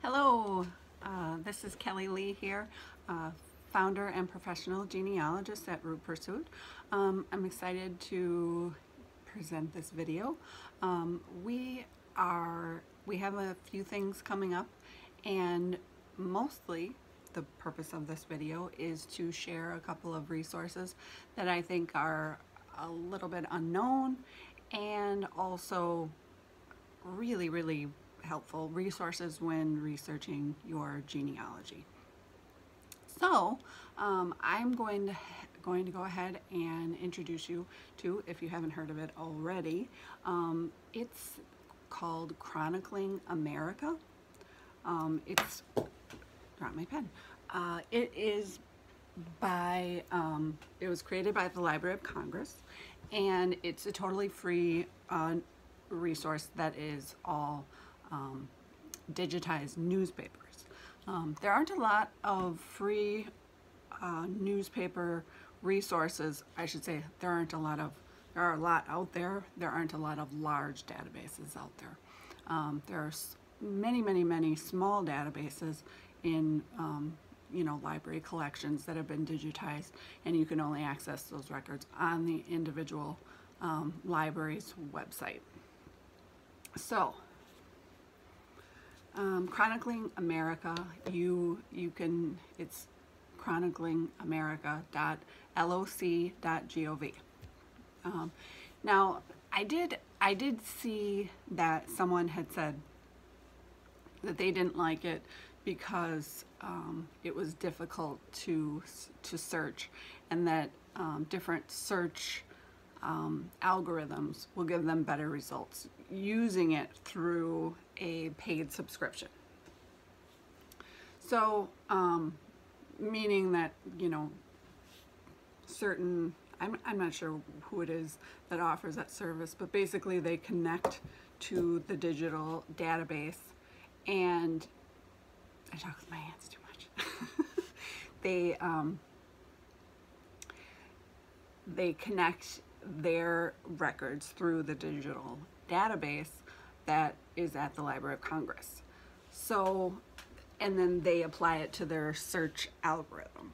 Hello, this is Kelly Lee here, founder and professional genealogist at Root Pursuit. I'm excited to present this video. We have a few things coming up, and mostly the purpose of this video is to share a couple of resources that I think are a little bit unknown and also really helpful resources when researching your genealogy. So I'm going to go ahead and introduce you to, if you haven't heard of it already, it's called Chronicling America. It's not my pen. It is by it was created by the Library of Congress, and it's a totally free resource that is all digitized newspapers. There aren't a lot of free newspaper resources. I should say there are a lot out there. There aren't a lot of large databases out there. There are many small databases in library collections that have been digitized, and you can only access those records on the individual library's website. So Chronicling America, it's chroniclingamerica.loc.gov. Now I did see that someone had said that they didn't like it because it was difficult to search, and that different search algorithms will give them better results using it through a paid subscription. So meaning that certain, I'm not sure who it is that offers that service, but basically they connect to the digital database, and I talk with my hands too much. They connect their records through the digital database that is at the Library of Congress. So, and then they apply it to their search algorithm.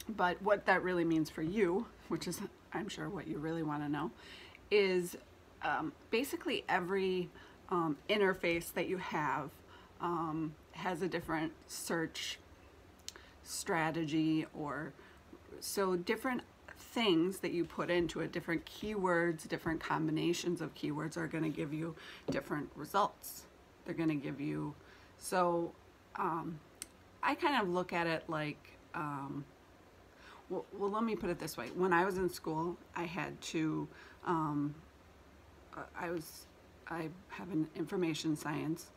But what that really means for you, which is I'm sure what you really want to know, is basically every interface that you have has a different search strategy, or so different things that you put into it, different keywords, different combinations of keywords are going to give you different results. They're going to give you, so I kind of look at it like, well, let me put it this way. When I was in school, I had to, I have an information science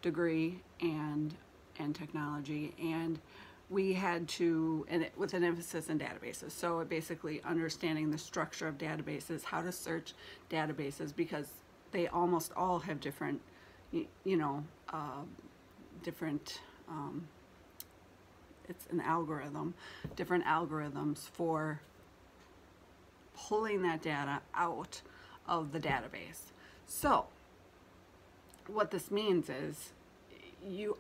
degree and technology, and we had to, with an emphasis in databases. So basically understanding the structure of databases, how to search databases, because they almost all have different, it's an algorithm, different algorithms for pulling that data out of the database. So what this means is you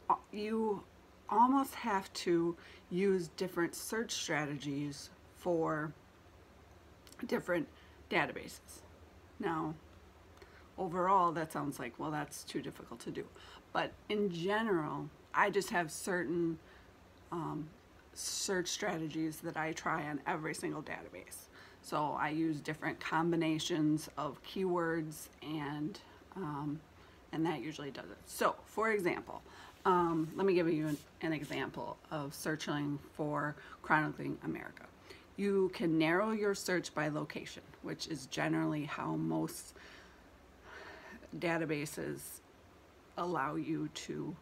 almost have to use different search strategies for different databases. Now, overall, that sounds like, well, that's too difficult to do. But in general, I just have certain search strategies that I try on every single database. So I use different combinations of keywords, and that usually does it. So, for example, let me give you an example of searching for Chronicling America. You can narrow your search by location, which is generally how most databases allow you to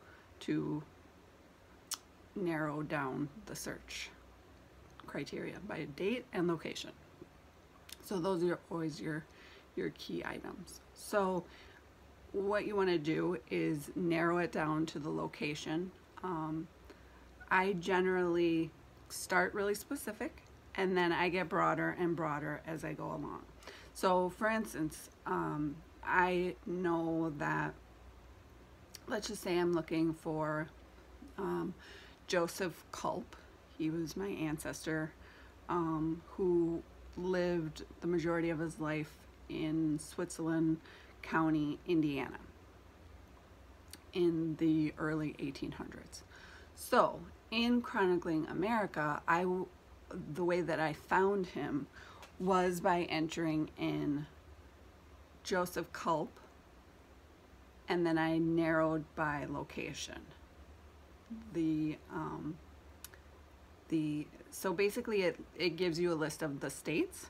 narrow down the search criteria by date and location. So those are always your key items. So what you want to do is narrow it down to the location. I generally start really specific, and then I get broader and broader as I go along. So for instance, I know that let's just say I'm looking for Joseph Culp. He was my ancestor who lived the majority of his life in Switzerland County, Indiana, in the early 1800s. So in chronicling America, the way that I found him was by entering in Joseph Culp, and then I narrowed by location. So basically it gives you a list of the states,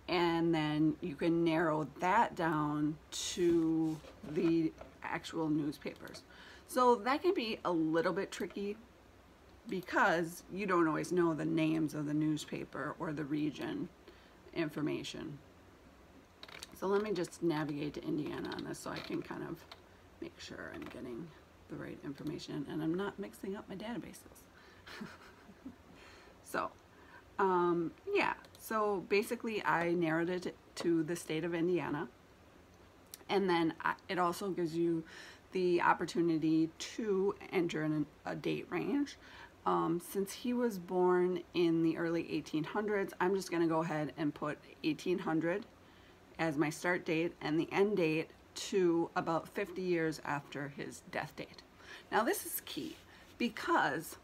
and then you can narrow that down to the actual newspapers. So that can be a little bit tricky because you don't always know the names of the newspaper or the region information. So let me just navigate to Indiana on this so I can kind of make sure I'm getting the right information and I'm not mixing up my databases. So yeah, so basically I narrowed it to the state of Indiana, and then it also gives you the opportunity to enter in a date range. Since he was born in the early 1800s, I'm just going to go ahead and put 1800 as my start date and the end date to about 50 years after his death date. Now this is key because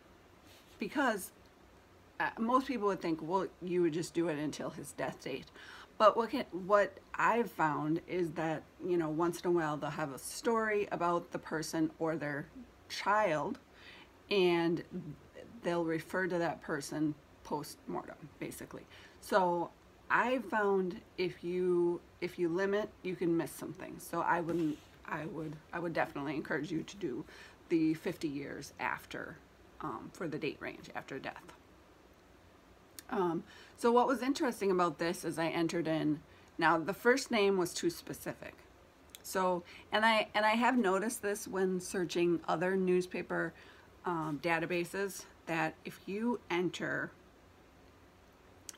most people would think, well, you would just do it until his death date. But what I've found is that, you know, once in a while they'll have a story about the person or their child, and they'll refer to that person post-mortem, basically. So I found if you limit, you can miss some things. So I would definitely encourage you to do the 50 years after, for the date range after death. So what was interesting about this is I entered in, now the first name was too specific. So, and I have noticed this when searching other newspaper databases, that if you enter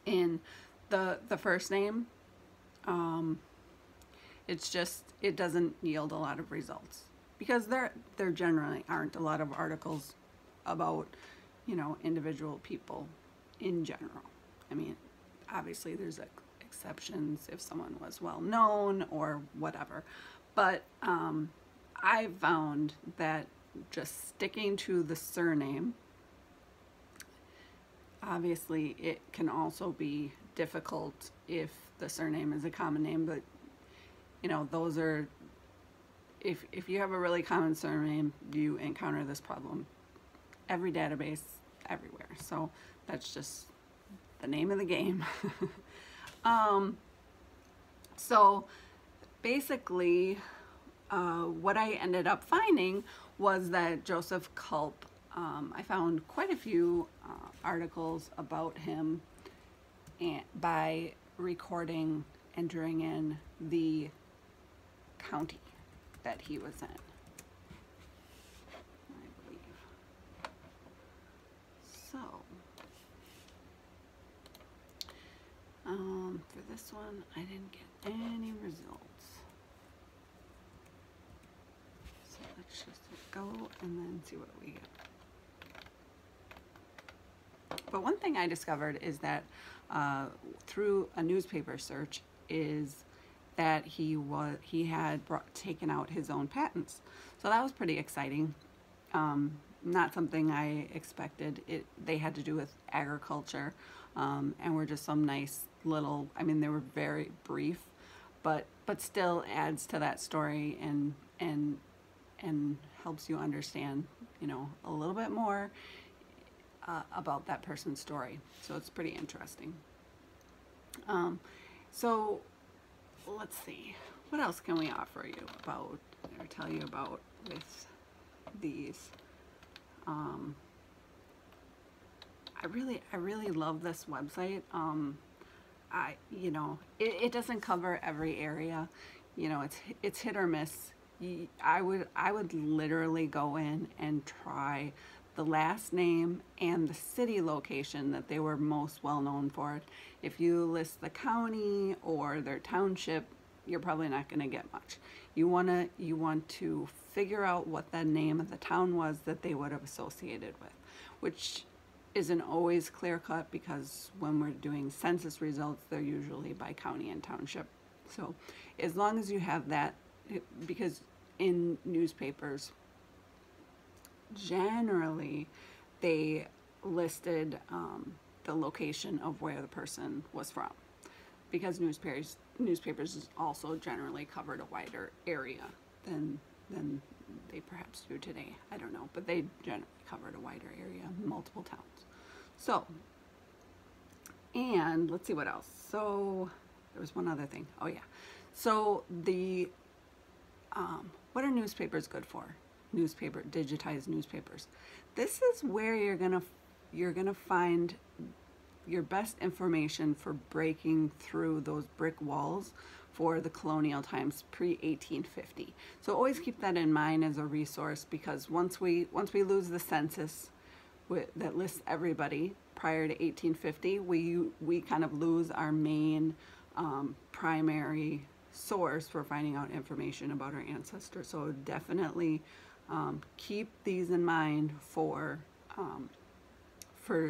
in the first name, it doesn't yield a lot of results because there generally aren't a lot of articles about, you know, individual people in general. I mean, obviously there's exceptions if someone was well known or whatever, but I found that just sticking to the surname, obviously it can also be difficult if the surname is a common name, but you know, those are, if you have a really common surname, you encounter this problem every database everywhere. So that's just the name of the game. So basically what I ended up finding was that Joseph Culp, I found quite a few articles about him by entering in the county that he was in, I believe. So for this one, I didn't get any results. So let's just go and then see what we get. But one thing I discovered is that through a newspaper search is that he had taken out his own patents. So that was pretty exciting. Not something I expected. They had to do with agriculture, and were just some nice little, I mean, they were very brief, but still adds to that story and helps you understand, you know, a little bit more about that person's story. So it's pretty interesting. So let's see, what else can we offer you about or tell you about with these? I really love this website. You know, it doesn't cover every area. You know, it's hit or miss. I would literally go in and try the last name and the city location that they were most well known for. If you list the county or their township, you're probably not going to get much. You want to figure out what the name of the town was that they would have associated with, which isn't always clear cut because when we're doing census results, they're usually by county and township. So as long as you have that, because in newspapers, generally they listed the location of where the person was from, because newspapers also generally covered a wider area than they perhaps do today. I don't know, but they generally covered a wider area, multiple towns. So, and let's see what else. So there was one other thing. Oh yeah. So the what are newspapers good for? Digitized newspapers. This is where you're gonna find your best information for breaking through those brick walls for the colonial times pre-1850. So always keep that in mind as a resource, because once we lose the census that lists everybody prior to 1850, we kind of lose our main primary source for finding out information about our ancestors. So definitely keep these in mind for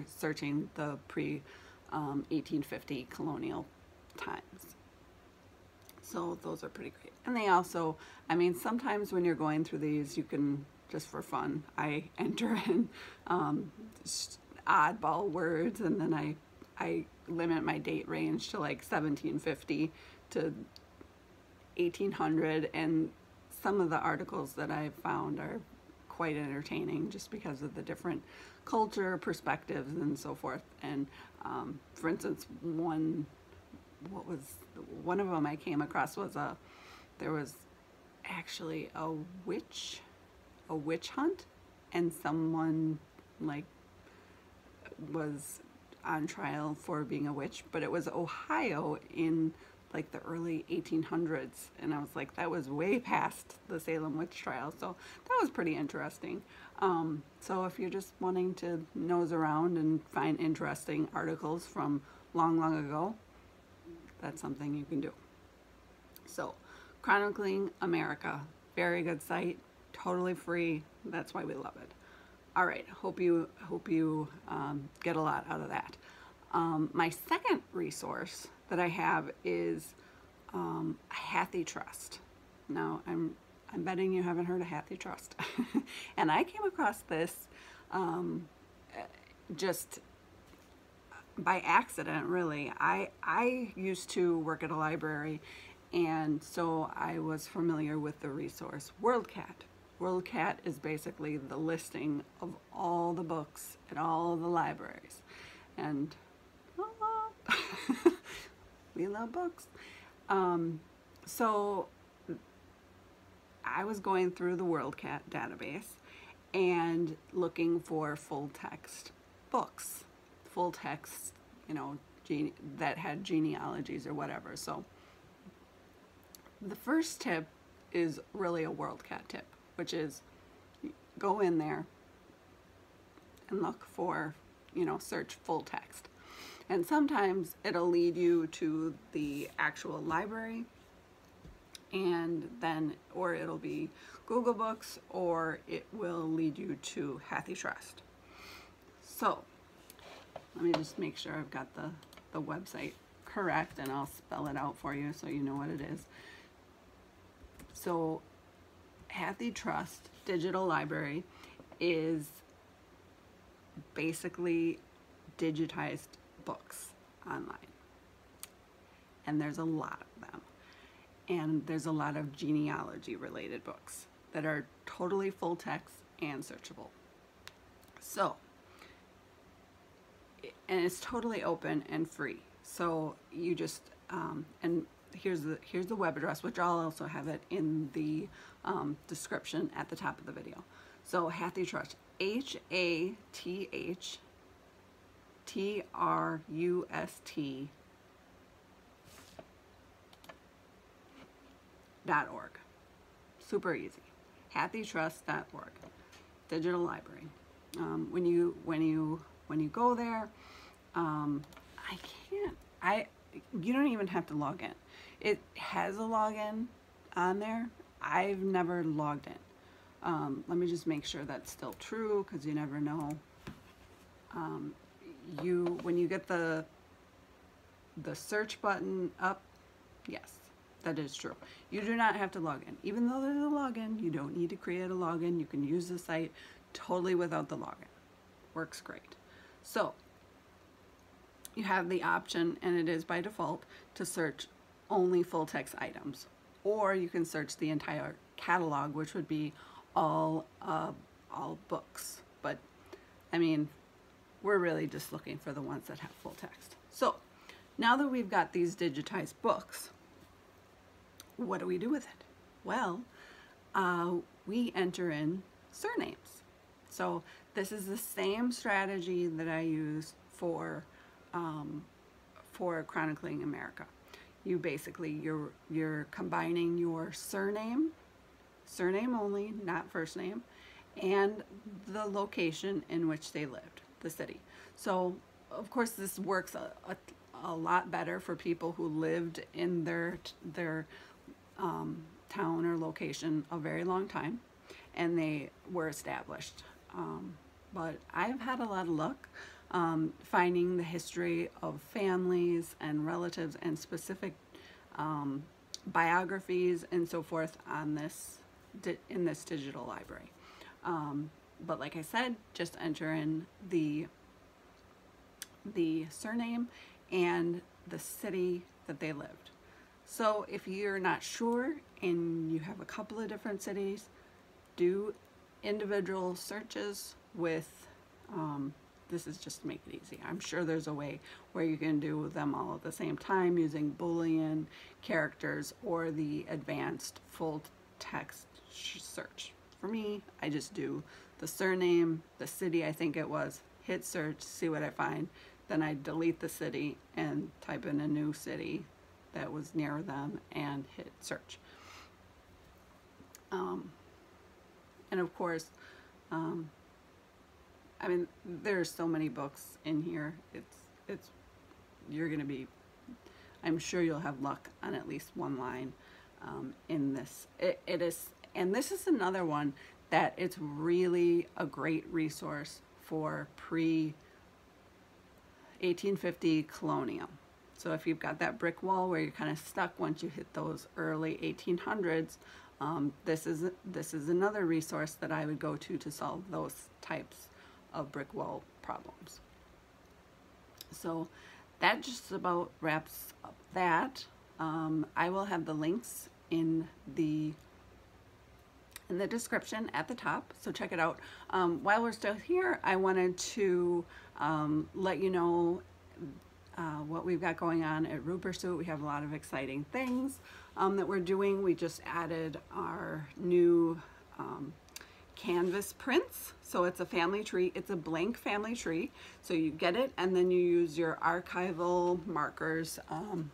searching the pre-1850 colonial times. So those are pretty great. And they also, I mean, sometimes when you're going through these, you can, just for fun, I enter in oddball words, and then I limit my date range to like 1750 to 1800, and some of the articles that I've found are quite entertaining just because of the different culture perspectives and so forth. And for instance, one of them I came across was there was actually a witch hunt, and someone like was on trial for being a witch, but it was Ohio in like the early 1800s, and I was like, that was way past the Salem witch trial. So that was pretty interesting. So if you're just wanting to nose around and find interesting articles from long ago, that's something you can do. So Chronicling America, very good site, totally free. That's why we love it. All right, hope you get a lot out of that. My second resource that I have is HathiTrust. Now I'm betting you haven't heard of HathiTrust, and I came across this just by accident, really. I used to work at a library, and so I was familiar with the resource WorldCat. WorldCat is basically the listing of all the books at all the libraries, and we love books. So I was going through the WorldCat database and looking for full text books, full text, that had genealogies or whatever. So the first tip is really a WorldCat tip, which is go in there and look for, search full text. And sometimes it'll lead you to the actual library, and then, or it'll be Google Books, or it will lead you to HathiTrust. So let me just make sure I've got the website correct, and I'll spell it out for you so you know what it is. So HathiTrust Digital Library is basically digitized books online, and there's a lot of them, and there's a lot of genealogy related books that are totally full text and searchable. So, and it's totally open and free. So you just and here's the web address, which I'll also have it in the description at the top of the video. So HathiTrust, HathiTrust.org. Super easy. HathiTrust.org. Digital library. When you go there, you don't even have to log in. It has a login on there. I've never logged in. Let me just make sure that's still true, because you never know. When you get the search button up, yes, that is true. You do not have to log in. Even though there's a login, you don't need to create a login. You can use the site totally without the login. Works great. So you have the option, and it is by default, to search only full text items, or you can search the entire catalog, which would be all books. But I mean, we're really just looking for the ones that have full text. So now that we've got these digitized books, what do we do with it? Well, we enter in surnames. So this is the same strategy that I use for chronicling America. You basically, you're combining your surname only, not first name, and the location in which they lived, the city. So of course this works a lot better for people who lived in their town or location a very long time and they were established. But I've had a lot of luck finding the history of families and relatives and specific biographies and so forth on in this digital library. But like I said, just enter in the surname and the city that they lived. So if you're not sure and you have a couple of different cities, do individual searches with, this is just to make it easy. I'm sure there's a way where you can do them all at the same time using Boolean characters or the advanced full text search. For me, I just do the surname, the city I think it was, hit search, see what I find, then I delete the city and type in a new city that was near them and hit search. And of course, I mean, there's so many books in here. You're gonna be, I'm sure you'll have luck on at least one line in this. It is, and this is another one that it's really a great resource for pre-1850 colonial. So if you've got that brick wall where you're kind of stuck once you hit those early 1800s, this is another resource that I would go to solve those types of brick wall problems. So that just about wraps up that. I will have the links in the description at the top, so check it out. While we're still here, I wanted to let you know what we've got going on at Root Pursuit. We have a lot of exciting things that we're doing. We just added our new canvas prints. So it's a family tree. It's a blank family tree. So you get it and then you use your archival markers.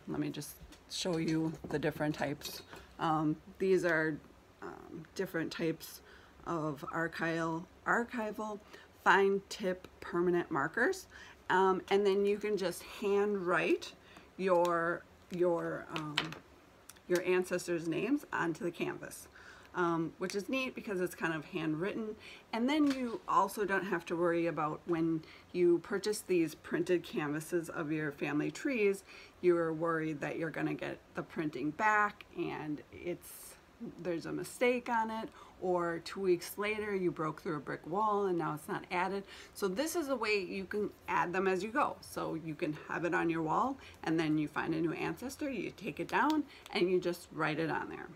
Let me just show you the different types. These are different types of archival fine tip permanent markers. And then you can just hand write your ancestors' names onto the canvas, which is neat because it's kind of handwritten. And then you also don't have to worry about when you purchase these printed canvases of your family trees, you're worried that you're going to get the printing back and there's a mistake on it, or 2 weeks later you broke through a brick wall and now it's not added. So this is a way you can add them as you go. So you can have it on your wall and then you find a new ancestor, you take it down and you just write it on there.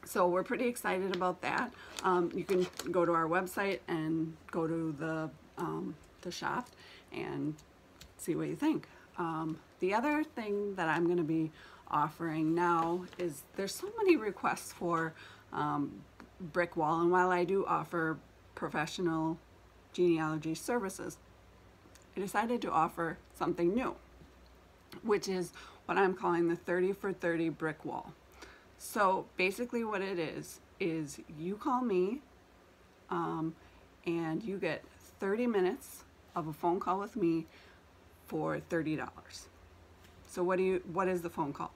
So we're pretty excited about that. You can go to our website and go to the shop and see what you think. The other thing that I'm going to be offering now is there's so many requests for brick wall, and while I do offer professional genealogy services, I decided to offer something new, which is what I'm calling the 30 for 30 brick wall. So basically what it is you call me and you get 30 minutes of a phone call with me for $30. So what is the phone call?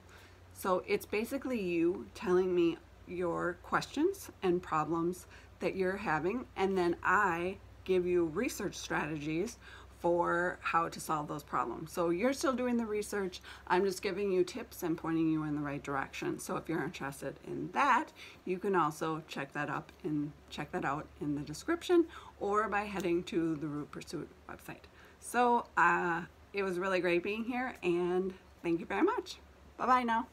So it's basically you telling me your questions and problems that you're having, and then I give you research strategies for how to solve those problems. So you're still doing the research, I'm just giving you tips and pointing you in the right direction. So if you're interested in that, you can also check that out in the description, or by heading to the Root Pursuit website. So it was really great being here, and thank you very much. Bye-bye now.